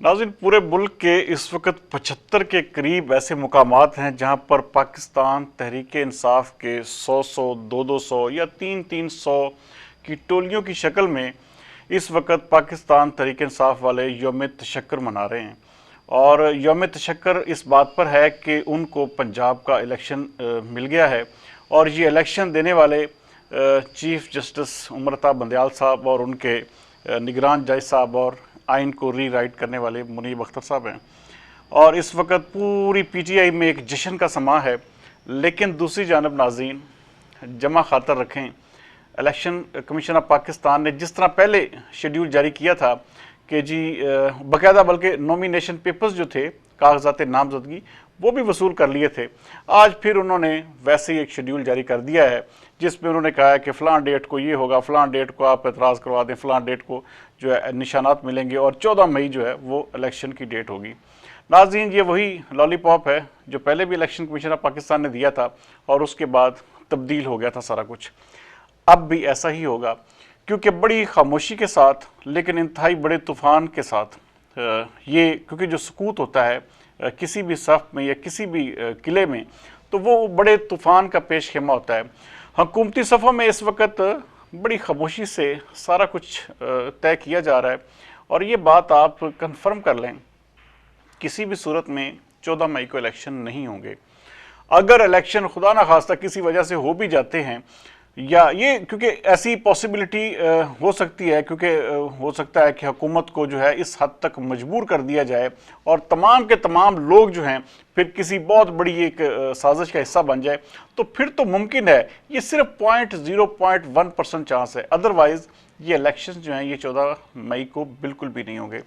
नाज़रीन, पूरे मुल्क के इस वक्त 75 के करीब ऐसे मुकामात हैं जहां पर पाकिस्तान तहरीक इंसाफ के 100 200 या 300 की टोलियों की शक्ल में इस वक्त पाकिस्तान तहरीक इंसाफ वाले यौम तशक्कर मना रहे हैं। और यौम तशक्कर इस बात पर है कि उनको पंजाब का इलेक्शन मिल गया है और ये इलेक्शन देने वाले चीफ जस्टिस उमरता बंदयाल साहब और उनके निगरान जज साहब और आइन को री राइट करने वाले मुनीब अख्तर साहब हैं। और इस वक्त पूरी पीटीआई में एक जश्न का समा है। लेकिन दूसरी जानब नाज़रीन, जमा खातर रखें, इलेक्शन कमीशन ऑफ पाकिस्तान ने जिस तरह पहले शेड्यूल जारी किया था कि जी बाकायदा बल्कि नॉमिनेशन पेपर्स जो थे, कागजात नामजदगी, वो भी वसूल कर लिए थे। आज फिर उन्होंने वैसे ही एक शेड्यूल जारी कर दिया है जिसमें उन्होंने कहा है कि फ़लाँ डेट को ये होगा, फ़लाँ डेट को आप एतराज़ करवा दें, फ़लाँ डेट को जो है निशानात मिलेंगे और 14 मई जो है वो इलेक्शन की डेट होगी। नाज़रीन, ये वही लॉलीपॉप है जो पहले भी इलेक्शन कमीशन ऑफ पाकिस्तान ने दिया था और उसके बाद तब्दील हो गया था सारा कुछ। अब भी ऐसा ही होगा, क्योंकि बड़ी खामोशी के साथ लेकिन इंतहाई बड़े तूफ़ान के साथ ये, क्योंकि जो सकूत होता है किसी भी सफ़ में या किसी भी किले में, तो वो बड़े तूफ़ान का पेश खेमा होता है। हुकूमती सफ़ों में इस वक्त बड़ी खामोशी से सारा कुछ तय किया जा रहा है। और ये बात आप कंफर्म कर लें, किसी भी सूरत में 14 मई को इलेक्शन नहीं होंगे। अगर इलेक्शन खुदा ना खास्ता किसी वजह से हो भी जाते हैं, या ये क्योंकि ऐसी पॉसिबिलिटी हो सकती है, क्योंकि हो सकता है कि हुकूमत को जो है इस हद तक मजबूर कर दिया जाए और तमाम के तमाम लोग जो हैं फिर किसी बहुत बड़ी एक साजिश का हिस्सा बन जाए, तो फिर तो मुमकिन है ये सिर्फ 0.1% चांस है। अदरवाइज़ ये इलेक्शंस जो हैं ये 14 मई को बिल्कुल भी नहीं होंगे।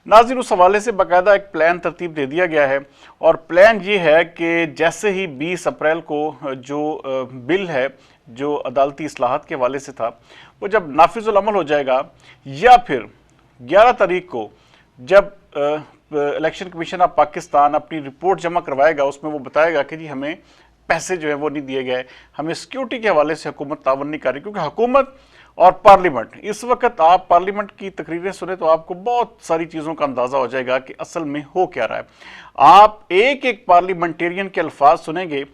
नाज़रीन, उस हवाले से बाकायदा एक प्लान तरतीब दे दिया गया है और प्लान ये है कि जैसे ही 20 अप्रैल को जो बिल है जो अदालती इस्लाहात के हवाले से था, वो जब नाफिजुल अमल हो जाएगा, या फिर 11 तारीख को जब इलेक्शन कमीशन ऑफ पाकिस्तान अपनी रिपोर्ट जमा करवाएगा, उसमें वो बताएगा कि जी हमें पैसे जो है वो नहीं दिए गए, हमें सिक्योरिटी के हवाले से हुकूमत तावन नहीं कर रही। क्योंकि हुकूमत और पार्लियामेंट, इस वक्त आप पार्लियामेंट की तकरीरें सुने तो आपको बहुत सारी चीज़ों का अंदाज़ा हो जाएगा कि असल में हो क्या रहा है। आप एक एक पार्लियामेंटेरियन के अल्फाज सुनेंगे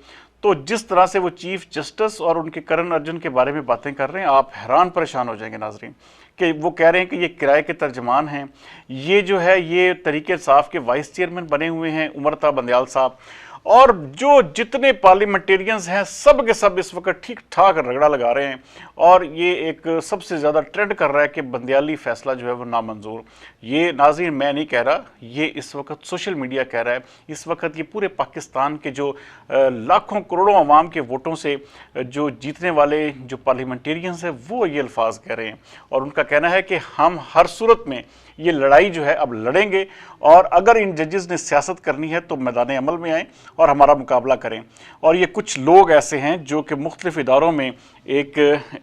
तो जिस तरह से वो चीफ जस्टिस और उनके करण अर्जुन के बारे में बातें कर रहे हैं, आप हैरान परेशान हो जाएंगे नाजरीन, कि वो कह रहे हैं कि ये किराए के तर्जमान हैं, ये जो है ये तहरीक इंसाफ के वाइस चेयरमैन बने हुए हैं उमरता बंदयाल साहब, और जो जितने पार्लियामेंटेरियंस हैं सब के सब इस वक्त ठीक ठाक रगड़ा लगा रहे हैं। और ये एक सबसे ज़्यादा ट्रेंड कर रहा है कि बंदयाली फैसला जो है वो नामंजूर। ये नाज़रीन मैं नहीं कह रहा, ये इस वक्त सोशल मीडिया कह रहा है। इस वक्त ये पूरे पाकिस्तान के जो लाखों करोड़ों अवाम के वोटों से जो जीतने वाले जो पार्लियामेंटेरियंस हैं वो ये अल्फाज कह रहे हैं। और उनका कहना है कि हम हर सूरत में ये लड़ाई जो है अब लड़ेंगे, और अगर इन जजेस ने सियासत करनी है तो मैदान अमल में आएँ और हमारा मुकाबला करें। और ये कुछ लोग ऐसे हैं जो कि मुख्तलिफ इदारों में एक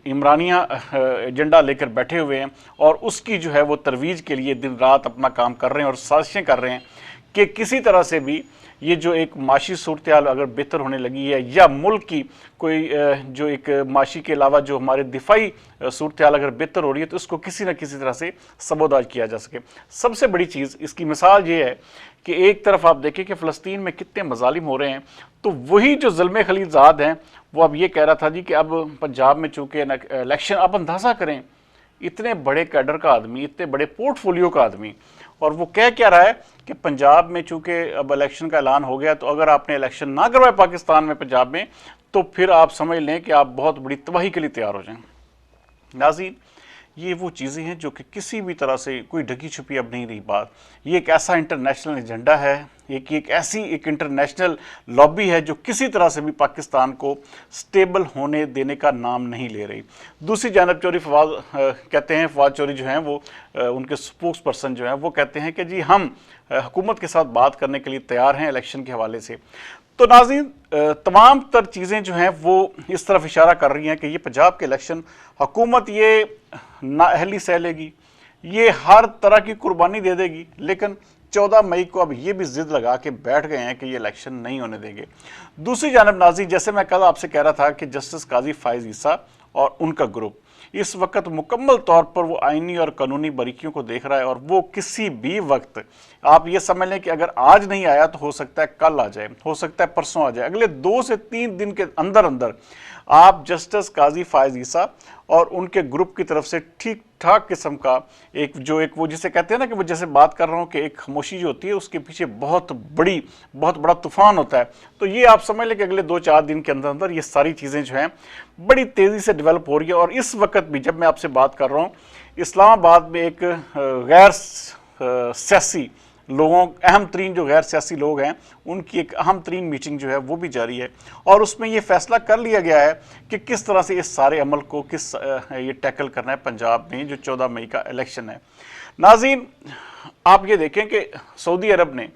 इमरानिया एजेंडा लेकर बैठे हुए हैं और उसकी जो है वो तरवीज के लिए दिन रात अपना काम कर रहे हैं और साजिशें कर रहे हैं कि किसी तरह से भी ये जो एक माशी सूरत हाल अगर बेहतर होने लगी है, या मुल्क की कोई जो एक माशी के अलावा जो हमारे दिफाई सूरत हाल अगर बेहतर हो रही है, तो इसको किसी न किसी तरह से सबोदाज किया जा सके। सबसे बड़ी चीज़ इसकी मिसाल ये है कि एक तरफ आप देखें कि फ़लस्तीन में कितने मजालिम हो रहे हैं, तो वही जो ज़ुल्म खलीलज़ाद हैं वो अब ये कह रहा था जी कि अब पंजाब में चूँकि इलेक्शन, आप अंदाज़ा करें इतने बड़े कैडर का आदमी, इतने बड़े पोर्टफोलियो का आदमी, और वो कह क्या रहा है कि पंजाब में चूंकि अब इलेक्शन का ऐलान हो गया, तो अगर आपने इलेक्शन ना करवाए पाकिस्तान में पंजाब में, तो फिर आप समझ लें कि आप बहुत बड़ी तबाही के लिए तैयार हो जाएं। नाज़रीन, ये वो चीज़ें हैं जो कि किसी भी तरह से कोई ढकी छुपी अब नहीं रही बात। ये एक ऐसा इंटरनेशनल एजेंडा है, एक ऐसी एक इंटरनेशनल लॉबी है जो किसी तरह से भी पाकिस्तान को स्टेबल होने देने का नाम नहीं ले रही। दूसरी जानब चौधरी फवाद कहते हैं, फवाद चौधरी जो हैं वो उनके स्पोक्स पर्सन जो हैं वो कहते हैं कि जी हम हुकूमत के साथ बात करने के लिए तैयार हैं इलेक्शन के हवाले से। तो नाज़रीन, तमाम तर चीज़ें जो हैं वो इस तरफ इशारा कर रही हैं कि ये पंजाब के इलेक्शन हुकूमत ये नाअहली सह लेगी, ये हर तरह की कुर्बानी दे देगी, लेकिन 14 मई को अब ये भी जिद लगा के बैठ गए हैं कि ये इलेक्शन नहीं होने देंगे। दूसरी जानब नाज़रीन, जैसे मैं कल आपसे कह रहा था कि जस्टिस काजी फायज़ ईसा और उनका ग्रुप, इस वक्त मुकम्मल तौर पर वो आइनी और कानूनी बारीकियों को देख रहा है, और वो किसी भी वक्त, आप ये समझ लें कि अगर आज नहीं आया तो हो सकता है कल आ जाए, हो सकता है परसों आ जाए, अगले 2 से 3 दिन के अंदर अंदर आप जस्टिस काजी फायज ईसा और उनके ग्रुप की तरफ से ठीक ठाक किस्म का एक वो जिसे कहते हैं ना कि वो जैसे बात कर रहा हूँ कि एक खामोशी जो होती है उसके पीछे बहुत बड़ा तूफान होता है, तो ये आप समझ लें कि अगले 2-4 दिन के अंदर अंदर ये सारी चीज़ें जो हैं बड़ी तेज़ी से डेवलप हो रही है। और इस वक्त भी जब मैं आपसे बात कर रहा हूँ, इस्लामाबाद में एक गैर सियासी लोगों, अहम तरीन जो गैर सियासी लोग हैं, उनकी एक अहम तरीन मीटिंग जो है वो भी जारी है, और उसमें ये फैसला कर लिया गया है कि किस तरह से इस सारे अमल को ये टैकल करना है पंजाब में जो 14 मई का इलेक्शन है। नाज़रीन, आप ये देखें कि सऊदी अरब ने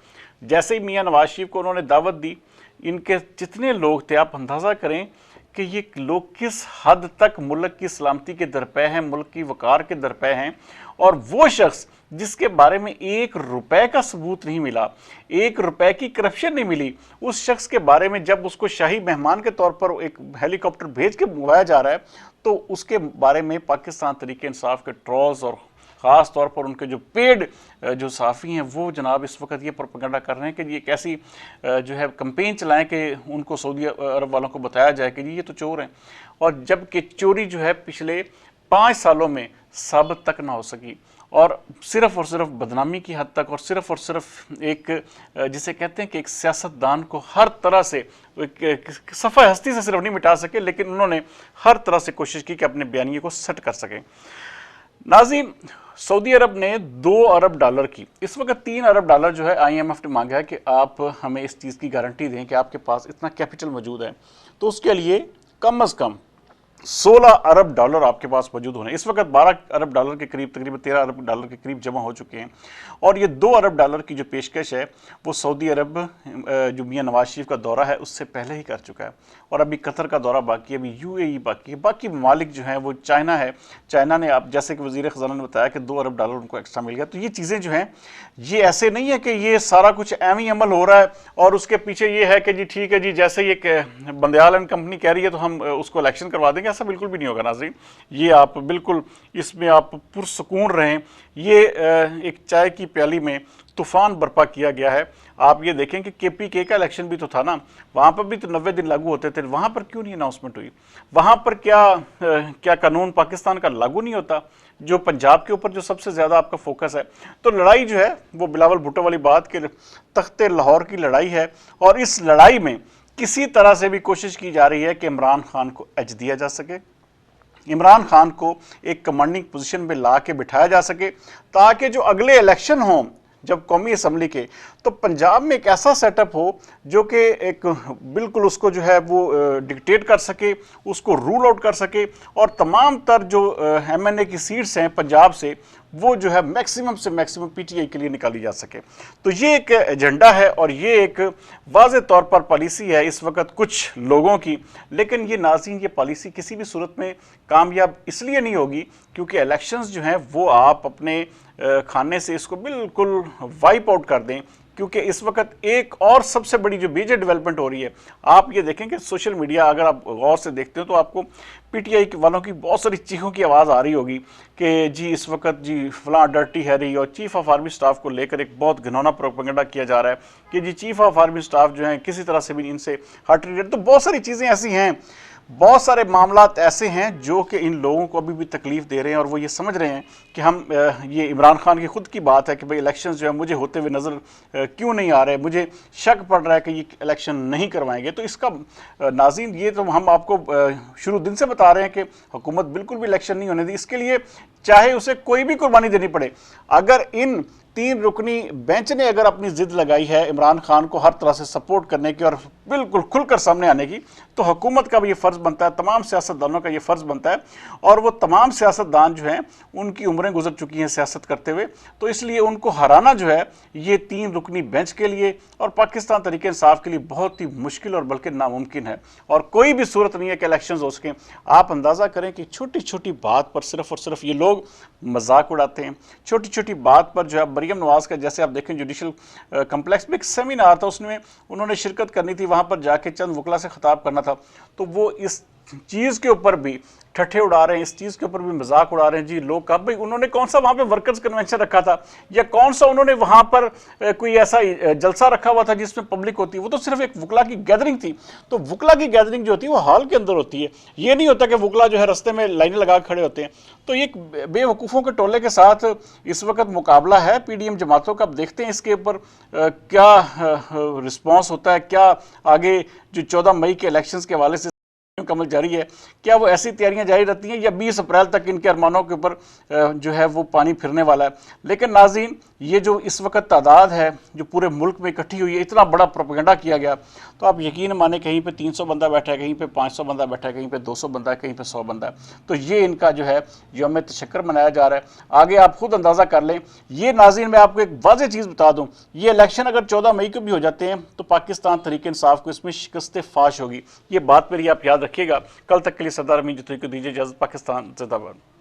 जैसे ही मियां नवाज शरीफ को उन्होंने दावत दी, इनके जितने लोग थे, आप अंदाज़ा करें कि ये लोग किस हद तक मुल्क की सलामती के दरपे हैं, मुल्क की वकार के दरपे हैं। और वो शख्स जिसके बारे में 1 रुपए का सबूत नहीं मिला, 1 रुपए की करप्शन नहीं मिली, उस शख्स के बारे में जब उसको शाही मेहमान के तौर पर एक हेलीकॉप्टर भेज के बुलाया जा रहा है, तो उसके बारे में पाकिस्तान तहरीक इंसाफ के ट्रोल्स और ख़ास तौर पर उनके जो पेड जो सहाफ़ी हैं वो जनाब इस वक्त ये प्रोपेगेंडा कर रहे हैं कि ये एक ऐसी जो है कैंपेन चलाएं कि उनको सऊदी अरब वालों को बताया जाए कि जी ये तो चोर हैं, और जबकि चोरी जो है पिछले 5 सालों में साबित तक ना हो सकी, और सिर्फ बदनामी की हद तक, और सिर्फ एक जिसे कहते हैं कि एक सियासतदान को हर तरह से सफ़ा हस्ती से सिर्फ नहीं मिटा सके, लेकिन उन्होंने हर तरह से कोशिश की कि अपने बयानिए को सेट कर सकें। नाज़रीन, सऊदी अरब ने 2 अरब डॉलर की, इस वक्त 3 अरब डॉलर जो है IMF ने मांगा है कि आप हमें इस चीज़ की गारंटी दें कि आपके पास इतना कैपिटल मौजूद है, तो उसके लिए कम अज़ कम 16 अरब डॉलर आपके पास मौजूद होने। इस वक्त 12 अरब डॉलर के करीब, तकरीबन 13 अरब डॉलर के करीब जमा हो चुके हैं, और ये 2 अरब डॉलर की जो पेशकश है वो सऊदी अरब जो मियां नवाज शरीफ का दौरा है उससे पहले ही कर चुका है, और अभी कतर का दौरा बाकी है, अभी UAE बाकी है, बाकी ममालिक जो हैं वो चाइना है। चाइना ने, आप जैसे कि वज़ीर ख़ज़ाना ने बताया कि 2 अरब डॉलर उनको एक्स्ट्रा मिल गया। तो ये चीज़ें जो हैं ये ऐसे नहीं है कि ये सारा कुछ एम ही अमल हो रहा है और उसके पीछे ये है कि जी ठीक है जी, जैसे ये बंदयाल एंड कंपनी कह रही है तो हम उसको इलेक्शन करवा देंगे, ऐसा बिल्कुल भी नहीं होगा। नाज़रीन, ये आप बिल्कुल इसमें आप पुरसुकून रहें। ये एक चाय की प्याली में तूफ़ान बर्पा किया गया है। आप ये देखें कि KPK का इलेक्शन भी तो था ना, वहाँ पर भी तो 90 दिन लागू होते थे, वहाँ पर क्यों नहीं अनाउंसमेंट हुई? वहाँ पर क्या कानून पाकिस्तान का लागू नहीं होता, जो पंजाब के ऊपर जो सबसे ज़्यादा आपका फोकस है? तो लड़ाई जो है वो बिलावल भुट्टो वाली बात के तख्ते लाहौर की लड़ाई है, और इस लड़ाई में किसी तरह से भी कोशिश की जा रही है कि इमरान खान को एज दिया जा सके, इमरान खान को एक कमांडिंग पोजीशन में ला के बिठाया जा सके, ताकि जो अगले इलेक्शन हों जब कौमी असम्बली के, तो पंजाब में एक ऐसा सेटअप हो जो कि एक बिल्कुल उसको जो है वो डिक्टेट कर सके, उसको रूल आउट कर सके, और तमाम तर जो MNA की सीट्स हैं पंजाब से वो जो है मैक्सिमम से मैक्सिमम PTI के लिए निकाली जा सके। तो ये एक एजेंडा है और ये एक वाज़े तौर पर पॉलिसी है इस वक्त कुछ लोगों की, लेकिन ये नाज़रीन ये पॉलिसी किसी भी सूरत में कामयाब इसलिए नहीं होगी क्योंकि इलेक्शंस जो हैं वो आप अपने खाने से इसको बिल्कुल वाइप आउट कर दें। क्योंकि इस वक्त एक और सबसे बड़ी जो मेजर डेवलपमेंट हो रही है, आप ये देखें कि सोशल मीडिया अगर आप गौर से देखते हो तो आपको PTI वालों की बहुत सारी चीखों की आवाज़ आ रही होगी कि जी इस वक्त जी फलां डर्टी हैरी और चीफ ऑफ आर्मी स्टाफ को लेकर एक बहुत घिनौना प्रोपेगेंडा किया जा रहा है कि जी चीफ ऑफ आर्मी स्टाफ जो हैं किसी तरह से भी इनसे हट रही है। तो बहुत सारी चीज़ें ऐसी हैं, बहुत सारे मामलात ऐसे हैं जो कि इन लोगों को अभी भी तकलीफ दे रहे हैं, और वो ये समझ रहे हैं कि हम ये इमरान खान की खुद की बात है कि भाई इलेक्शंस जो है मुझे होते हुए नज़र क्यों नहीं आ रहे, मुझे शक पड़ रहा है कि ये इलेक्शन नहीं करवाएंगे। तो इसका नाज़रीन ये तो हम आपको शुरू दिन से बता रहे हैं कि हुकूमत बिल्कुल भी इलेक्शन नहीं होने दी, इसके लिए चाहे उसे कोई भी कुर्बानी देनी पड़े। अगर इन 3 रुकनी बेंच ने अगर अपनी जिद लगाई है इमरान खान को हर तरह से सपोर्ट करने की और बिल्कुल खुलकर सामने आने की, तो हुकूमत का भी ये फ़र्ज़ बनता है, तमाम सियासतदानों का ये फ़र्ज़ बनता है, और वो तमाम सियासतदान जो हैं उनकी उम्रें गुजर चुकी हैं सियासत करते हुए, तो इसलिए उनको हराना जो है ये 3 रुकनी बेंच के लिए और पाकिस्तान तहरीक इंसाफ के लिए बहुत ही मुश्किल और बल्कि नामुमकिन है, और कोई भी सूरत नहीं है कि इलेक्शन हो सकें। आप अंदाज़ा करें कि छोटी छोटी बात पर सिर्फ और सिर्फ ये लोग मजाक उड़ाते हैं, छोटी छोटी बात पर जो है मरीम नवाज़ का, जैसे आप देखें जुडिशल कम्प्लेक्स में एक सेमिनार था, उसमें उन्होंने शिरकत करनी थी, वहाँ पर जाके चंद वकला से खिताब करना था, तो वो इस چیز کے اوپر بھی ٹھٹھے اڑا رہے ہیں، اس چیز کے اوپر بھی مذاق اڑا رہے ہیں جی لوگ کہا بھائی انہوں نے کون سا وہاں پہ ورکرز کنونشن رکھا تھا، یا کون سا انہوں نے وہاں پر کوئی ایسا جلسہ رکھا ہوا تھا جس میں پبلک ہوتی ہے، وہ تو صرف ایک وکلا کی گیدرنگ تھی۔ تو وکلا کی گیدرنگ جو ہوتی ہے وہ ہال کے اندر ہوتی ہے، یہ نہیں ہوتا کہ وکلا جو ہے رستے میں لائنیں لگا کھڑے ہوتے ہیں۔ تو ایک بے وقوفوں کے ٹولے کے ساتھ اس وقت مقابلہ ہے پی ڈی ایم جماعتوں کا۔ اب دیکھتے ہیں اس کے اوپر کیا رسپانس ہوتا ہے، کیا آگے جو 14 مئی کے الیکشنز کے حوالے سے مکمل جاری ہے، کیا وہ ایسی تیاریاں جاری رہتی ہیں، یا 20 اپریل تک ان کے ارمانوں کے اوپر جو ہے وہ پانی پھرنے والا ہے۔ لیکن ناظرین، یہ جو اس وقت تعداد ہے جو پورے ملک میں اکٹھی ہوئی ہے، اتنا بڑا پروپیگنڈا کیا گیا، تو آپ یقین مانیں کہیں پہ 300 بندہ بیٹھا ہے، کہیں پہ 500 بندہ بیٹھا ہے، کہیں پہ 200 بندہ ہے، کہیں پہ 100 بندہ ہے۔ تو یہ ان کا جو ہے یوم تشکر منایا جا رہا ہے۔ آگے آپ خود اندازہ کر لیں۔ یہ ناظرین میں آپ کو ایک واضح چیز بتا دوں، یہ الیکشن اگر 14 مئی کو بھی ہو جاتے ہیں تو پاکستان تحریک انصاف کو اس میں شکست فاش ہوگی۔ یہ بات میری آپ یاد رکھیے گا۔ کل تک کے لیے سردار امین جتوئی کو دیجیے اجازت۔ پاکستان زندہ باد۔